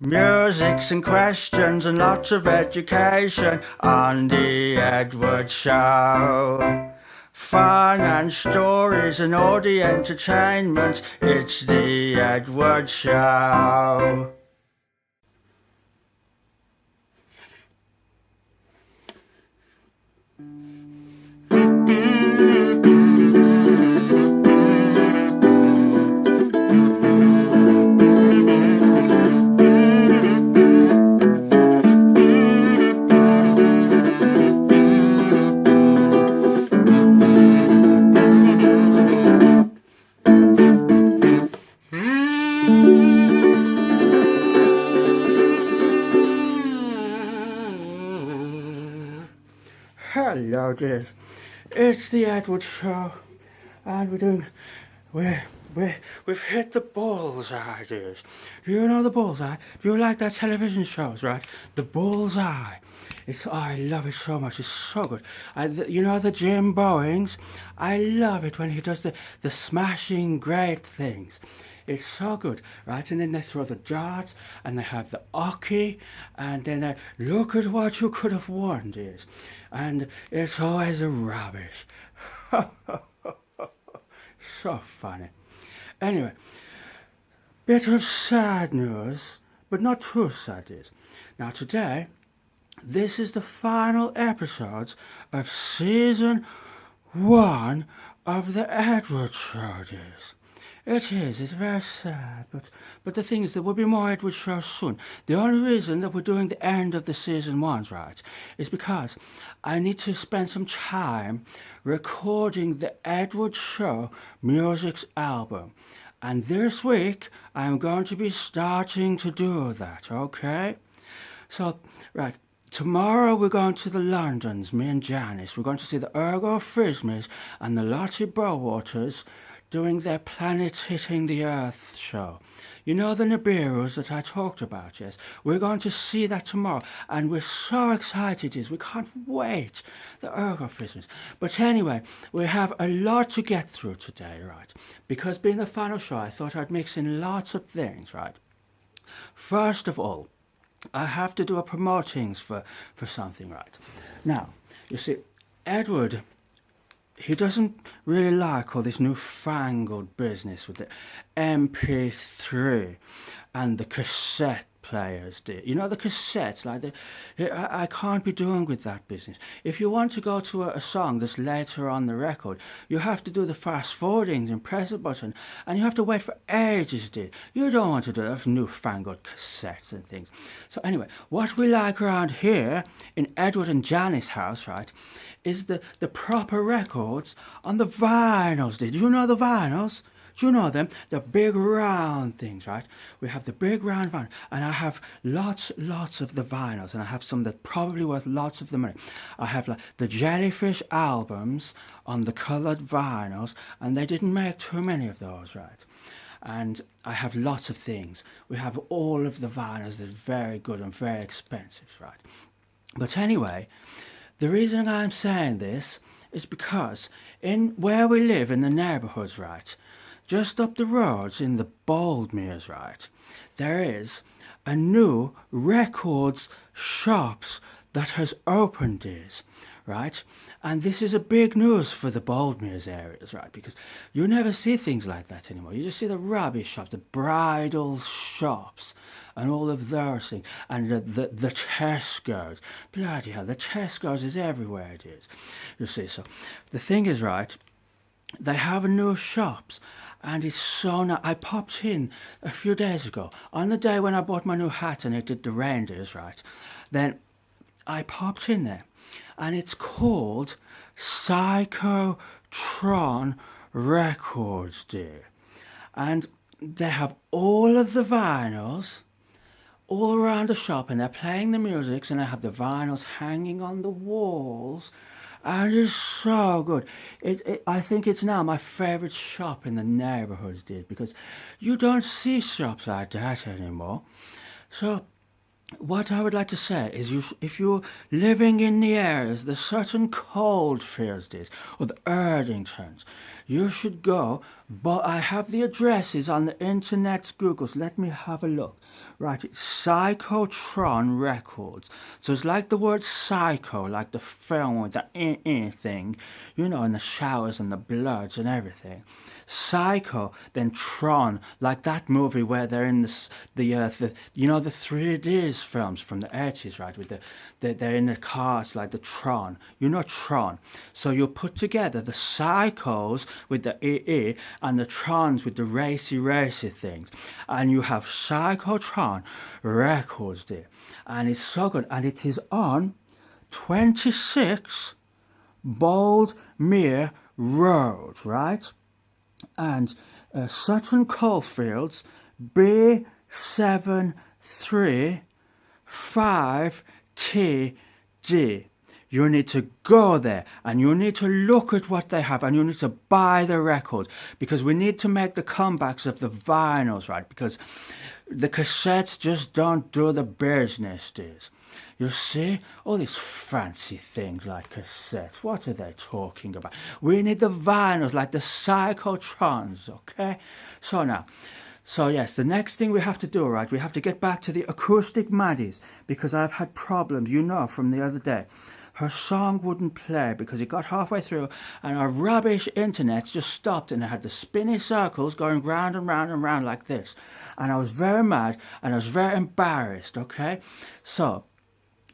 Musics and questions and lots of education on the Edward Show. Fun and stories and all the entertainment, it's the Edward Show. Hello, dears. It's the Edward Show, and we've hit the bullseye, dears. You know the bullseye? You like that television shows, right? The bullseye. I love it so much. It's so good. You know the Jim Bowings? I love it when he does the smashing great things. It's so good, right? And then they throw the darts, and they have the hockey, and then they look at what you could have won, dears. And it's always a rubbish. So funny. Anyway, bit of sad news, but not too sad, dears. Now today, this is the final episodes of season 1 of the Edward Show, dears. It is, it's very sad, but the thing is, there will be more Edward shows soon. The only reason that we're doing the end of the season 1s, right, is because I need to spend some time recording the Edward Show Music's album. And this week, I'm going to be starting to do that, okay? So, right, tomorrow we're going to the Londons, me and Janice. We're going to see the Ergo Frismees and the Lottie Bowaters doing their Planet Hitting the Earth show. You know the Nibiru's that I talked about, yes? We're going to see that tomorrow, and we're so excited, we can't wait, the Ergo Frismees. But anyway, we have a lot to get through today, right? Because being the final show, I thought I'd mix in lots of things, right? First of all, I have to do a promotings for something, right? Now, you see, Edward, he doesn't really like all this newfangled business with the MP3 and the cassette players, dear. You know the cassettes, like I can't be doing with that business. If you want to go to a song that's later on the record, you have to do the fast forwardings and press a button, and you have to wait for ages, dear. You don't want to do that for newfangled cassettes and things. So anyway, what we like around here in Edward and Janice's house, right, is the proper records on the vinyls, dear. Do you know the vinyls? Do you know them? The big round things, right? We have the big round vinyl, and I have lots of the vinyls, and I have some that probably worth lots of the money. I have like the Jellyfish albums on the coloured vinyls, and they didn't make too many of those, right? And I have lots of things. We have all of the vinyls that are very good and very expensive, right? But anyway, the reason I'm saying this is because in where we live in the neighbourhoods, right, just up the roads in the Boldmeres, right, there is a new records shops that has opened, right? And this is a big news for the Boldmeres areas, right? Because you never see things like that anymore. You just see the rubbish shops, the bridal shops, and all of those things, and the Tesco's. Bloody hell, the Tesco's is everywhere, it is. You see, so the thing is, right, they have a new shops, and it's so nice. I popped in a few days ago, on the day when I bought my new hat and it did the reindeers, right? Then I popped in there, and it's called Psychotron Records, dear. And they have all of the vinyls all around the shop, and they're playing the music, and I have the vinyls hanging on the walls, and it's so good. I think it's now my favourite shop in the neighbourhoods, dear, because you don't see shops like that anymore. So what I would like to say is, if you're living in the areas, the Sutton Coldfields, or the Erdingtons, you should go But I have the addresses on the internet's Googles. Let me have a look. Right, it's Psychotron Records. So it's like the word psycho, like the film with the thing, you know, in the showers and the bloods and everything. Psycho, then Tron, like that movie where they're in the you know, the 3Ds films from the 80s, right? With they're in the cars like the Tron, you know, Tron. So you put together the psychos with the and the Trons with the racy things, and you have Psychotron Records there, and it's so good, and it is on 26 Boldmere Road, right? And Sutton Coldfields B735TD. You need to go there and you need to look at what they have and you need to buy the record, because we need to make the comebacks of the vinyls, right? Because the cassettes just don't do the business, dears. You see, all these fancy things like cassettes, what are they talking about? We need the vinyls like the Psychotrons, okay? So yes, the next thing we have to do, right, we have to get back to the Acousticmaddies, because I've had problems, you know, from the other day. Her song wouldn't play because it got halfway through and our rubbish internet just stopped, and it had the spinny circles going round and round and round like this. And I was very mad and I was very embarrassed, okay? So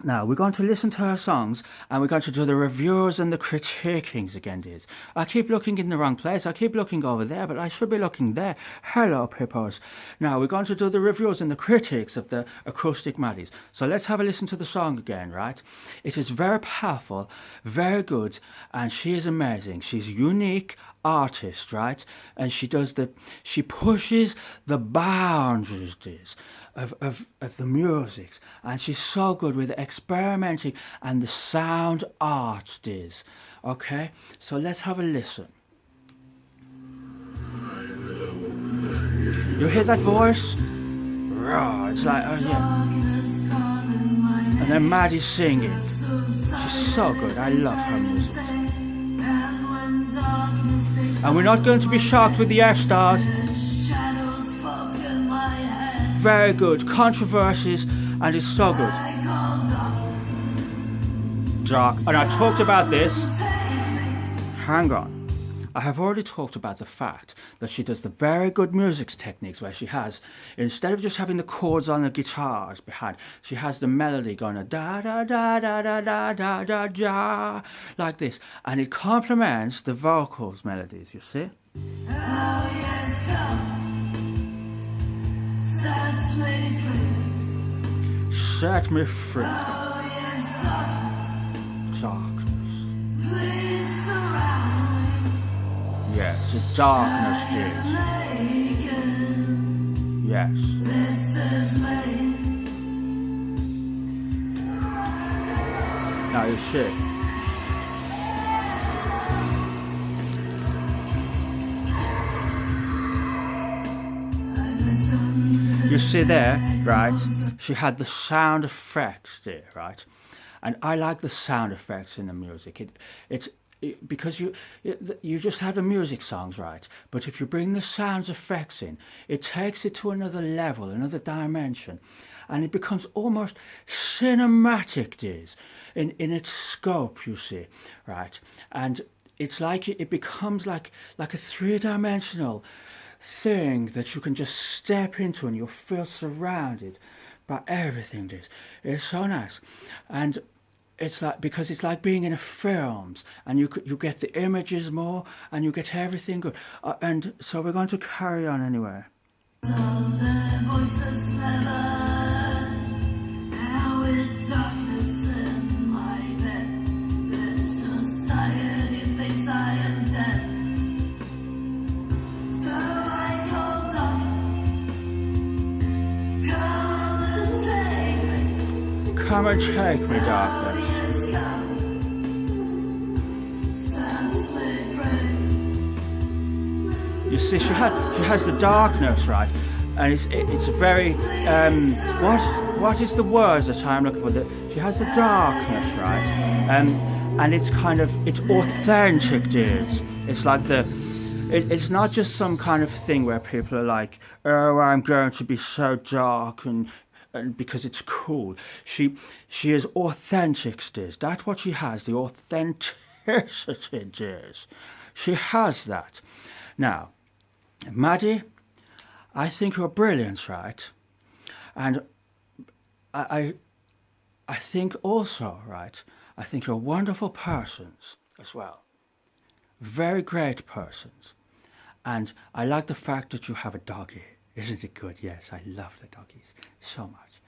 now we're going to listen to her songs and we're going to do the reviews and the critiquings again, dears. I keep looking in the wrong place. I keep looking over there, but I should be looking there. Hello, pippos. Now we're going to do the reviews and the critiques of the Acousticmaddies. So let's have a listen to the song again, right? It is very powerful, very good, and she is amazing. She's unique artist, right? And she pushes the boundaries, dears, of the music, and she's so good with experimenting and the sound art, dears. Okay, so let's have a listen. You hear that voice? It's like, oh yeah. And then Maddie's singing. She's so good. I love her music. And we're not going to be shocked with the F-stars. Very good. Controversies, and it's so good. Dark. And I talked about this. Hang on. I have already talked about the fact that she does the very good music techniques where she has, instead of just having the chords on the guitars behind, she has the melody going a da da da da da da da da da like this, and it complements the vocals melodies, you see? Set me free. Darkness. Yes, the darkness, dears. Yes. Now you see. You see there, right? She had the sound effects there, right? And I like the sound effects in the music. Because you just have the music songs, right? But if you bring the sound effects in, it takes it to another level, another dimension, and it becomes almost cinematic, dears, in its scope, you see, right? And it's like it becomes like a three-dimensional thing that you can just step into and you'll feel surrounded by everything, dears. It's so nice. And it's like, because it's like being in a films, and you get the images more, and you get everything good. And so we're going to carry on anyway. Come and take me, darkness. You see, she has the darkness, right? And it's very what is the words that I'm looking for? She has the darkness, right? And it's kind of, it's authentic, dears. It's like the it's not just some kind of thing where people are like, oh, I'm going to be so dark and because it's cool. She is authentic, Stiz. That's what she has, the authenticity, Diz. She has that. Now, Maddie, I think you're brilliant, right? And I think also, right, I think you're wonderful persons as well. Very great persons. And I like the fact that you have a doggy. Isn't it good? Yes, I love the doggies so much.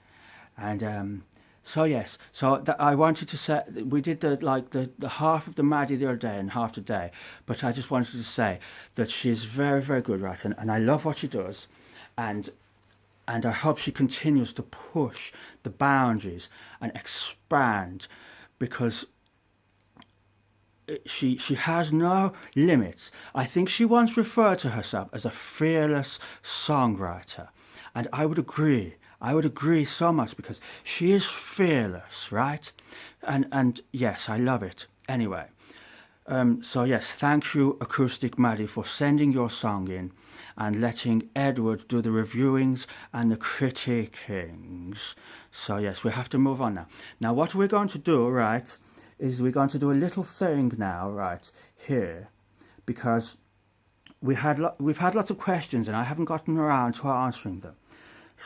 And so yes, so I wanted to say we did the half of the Maddie the other day and half today, but I just wanted to say that she's very, very good, right? And I love what she does, and I hope she continues to push the boundaries and expand, because she has no limits. I think she once referred to herself as a fearless songwriter, and I would agree. I would agree so much, because she is fearless, right? And yes, I love it. Anyway, so yes, thank you, Acousticmaddie, for sending your song in and letting Edward do the reviewings and the critiquings. So yes, we have to move on now. Now, what we're going to do, right, is we're going to do a little thing now, right, here, because we've had lots of questions and I haven't gotten around to answering them.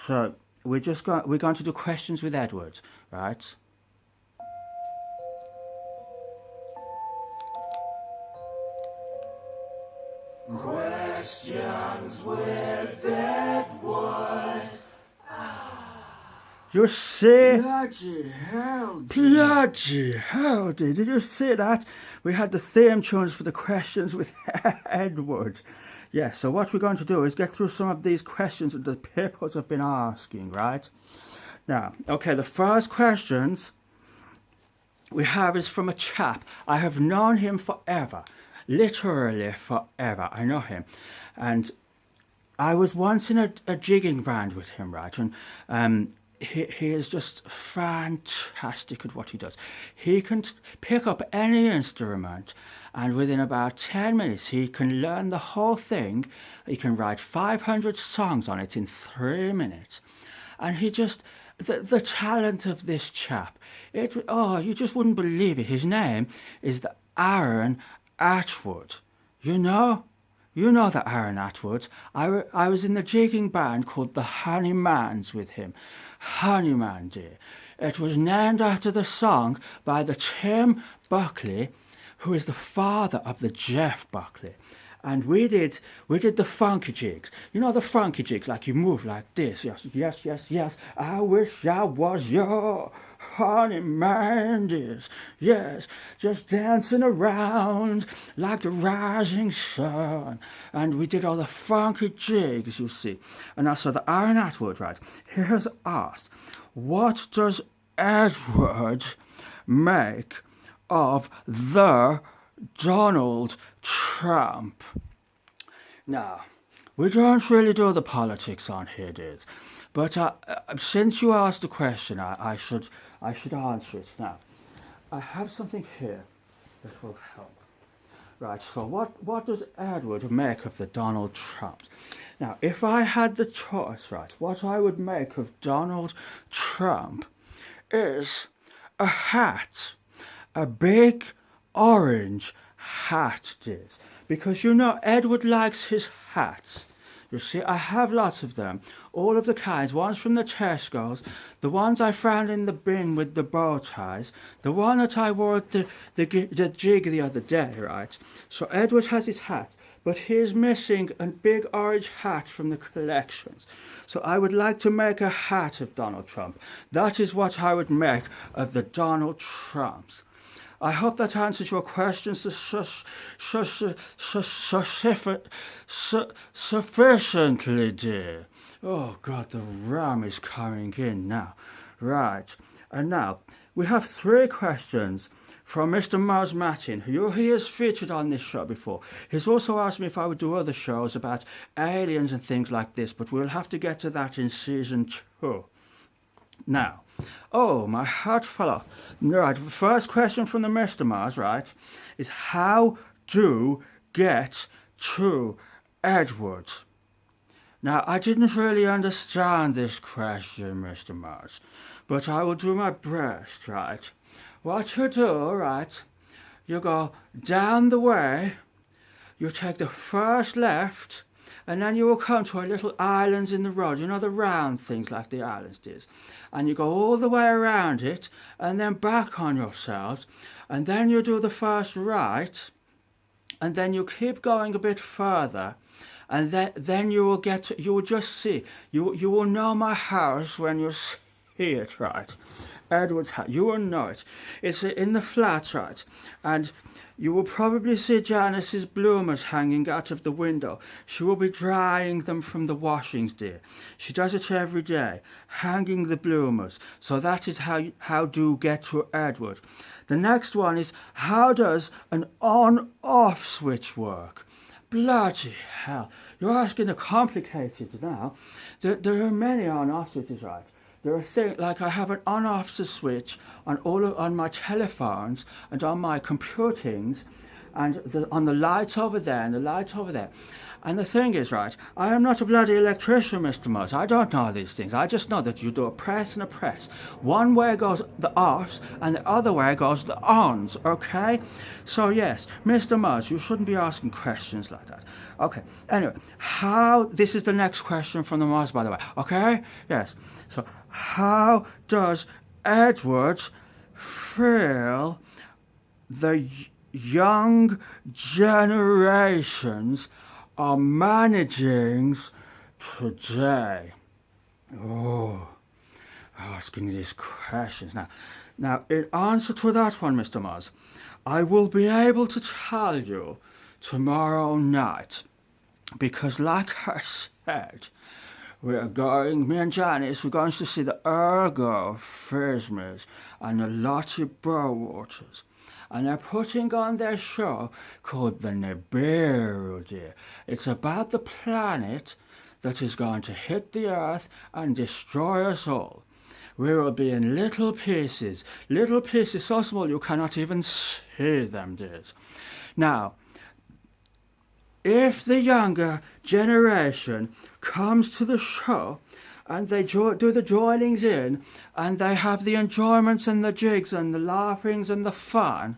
So we're going to do questions with Edward, right? Questions with Edward. You see? Bloody hell. Bloody hell, did you see that? We had the theme tunes for the questions with Edward. Yes, so what we're going to do is get through some of these questions that the people have been asking, right? Now, okay, the first questions we have is from a chap. I have known him forever, literally forever. I know him. And I was once in a jigging band with him, right? And he is just fantastic at what he does. He can pick up any instrument, and within about 10 minutes he can learn the whole thing. He can write 500 songs on it in 3 minutes. And he just, the talent of this chap, you just wouldn't believe it. His name is the Aaron Atwood. You know that Aaron Atwood. I was in the jigging band called the Honeymans with him. Honeyman, dear. It was named after the song by the Tim Buckley, who is the father of the Jeff Buckley. And we did the funky jigs. You know the funky jigs, like you move like this. Yes, yes, yes, yes. I wish I was your honeyman, yes, just dancing around like the rising sun. And we did all the funky jigs, you see. And also the Aaron Atwood, right, he has asked, what does Edward make of the Donald Trump? Now, we don't really do the politics on here, dude. But since you asked the question, I should answer it. Now, I have something here that will help. Right, so what does Edward make of the Donald Trumps? Now, if I had the choice, right, what I would make of Donald Trump is a hat. A big orange hat, dear. Because you know Edward likes his hats. You see, I have lots of them, all of the kinds. One's from the Tesco's, the ones I found in the bin with the bow ties, the one that I wore at the jig the other day, right? So Edward has his hat, but he's missing a big orange hat from the collections. So I would like to make a hat of Donald Trump. That is what I would make of the Donald Trumps. I hope that answers your questions sufficiently, dear. Oh, God, the ram is coming in now. Right, and now we have 3 questions from Mr. Mars Martin, who he has featured on this show before. He's also asked me if I would do other shows about aliens and things like this, but we'll have to get to that in season 2. Now, oh, my heart fell off. Right, first question from the Mr. Mars, right, is how to get to Edward? Now, I didn't really understand this question, Mr. Mouse, but I will do my best, right? What you do, right, you go down the way, you take the first left, and then you will come to a little islands in the road, you know, the round things like the islands did. And you go all the way around it, and then back on yourselves, and then you do the first right, and then you keep going a bit further, and then you will get to, you will just see, you will know my house when you see it, right? Edward's house, you will know it. It's in the flat, right? And you will probably see Janice's bloomers hanging out of the window. She will be drying them from the washings, dear. She does it every day, hanging the bloomers. So that is how do you get to Edward. The next one is, how does an on-off switch work? Bloody hell, you're asking the complicated now. There are many on-off switches, right? There are things like I have an on-off switch on my telephones and on my computings, and on the lights over there and the lights over there. And the thing is, right, I am not a bloody electrician, Mr. Mouse. I don't know these things. I just know that you do a press and a press. One way goes the offs and the other way goes the ons, okay? So yes, Mr. Mouse, you shouldn't be asking questions like that. Okay, anyway, this is the next question from the mouse, by the way, okay? Yes, so how does Edward feel the young generations are managing today? Oh, asking these questions. Now, in answer to that one, Mr. Moz, I will be able to tell you tomorrow night, because like I said, me and Janice, we're going to see the Ergo Frisbees and the Lottie Burwaters. And they're putting on their show called the Nibiru, dear. It's about the planet that is going to hit the Earth and destroy us all. We will be in little pieces so small you cannot even see them, dears. Now, if the younger generation comes to the show and they do the joinings in, and they have the enjoyments and the jigs and the laughings and the fun,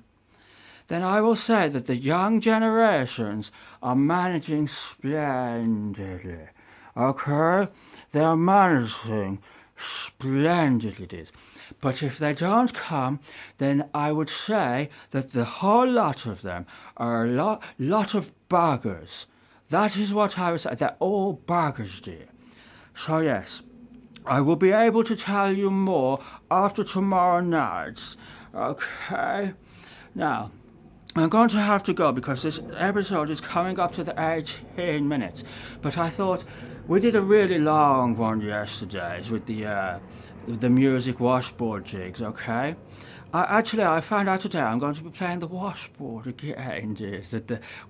then I will say that the young generations are managing splendidly. Okay? They are managing splendidly, dears. But if they don't come, then I would say that the whole lot of them are a lot of buggers. That is what I would say. They're all buggers, dear. So yes, I will be able to tell you more after tomorrow night. Okay? Now, I'm going to have to go because this episode is coming up to the 18 minutes. But I thought we did a really long one yesterday with the music washboard jigs, okay? I found out today I'm going to be playing the washboard again, dears,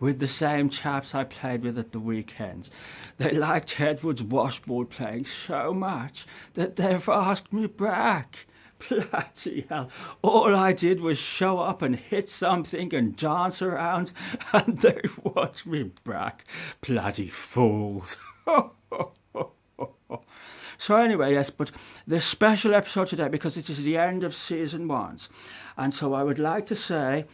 with the same chaps I played with at the weekends. They liked Edward's washboard playing so much that they've asked me back. Bloody hell. All I did was show up and hit something and dance around, and they watched me back. Bloody fools. So anyway, yes, but this special episode today, because it is the end of season 1, and so I would like to say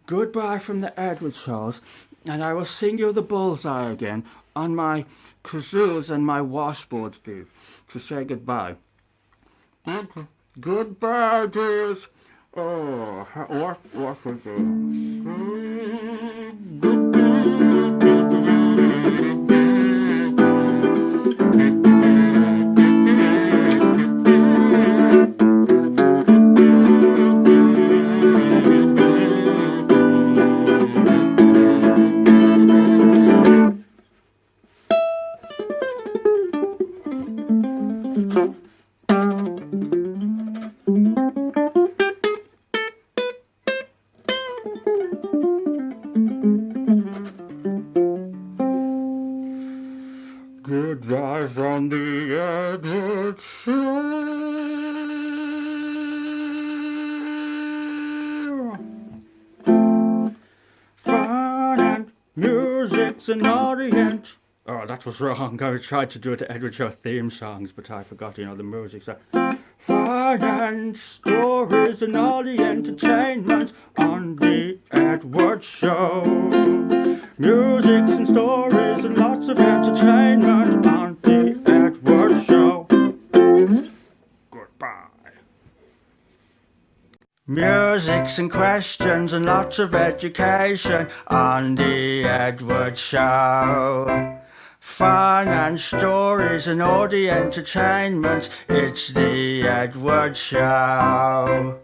goodbye from the Edward shows, and I will sing you the bullseye again on my kazoos and my washboard, Steve, to say goodbye. Goodbye, dears. Oh, what was goodbye from the Edward Show. Fun and music. stories and orient. Oh, that was wrong. I tried to do it to Edward Show theme songs, but I forgot, the music. So, finance, stories, and all the entertainment on the Edward Show. Music and stories and lots of entertainment on the Edward Show. Goodbye. Musics and questions and lots of education on the Edward Show. Fun and stories and all the entertainment, it's the Edward Show.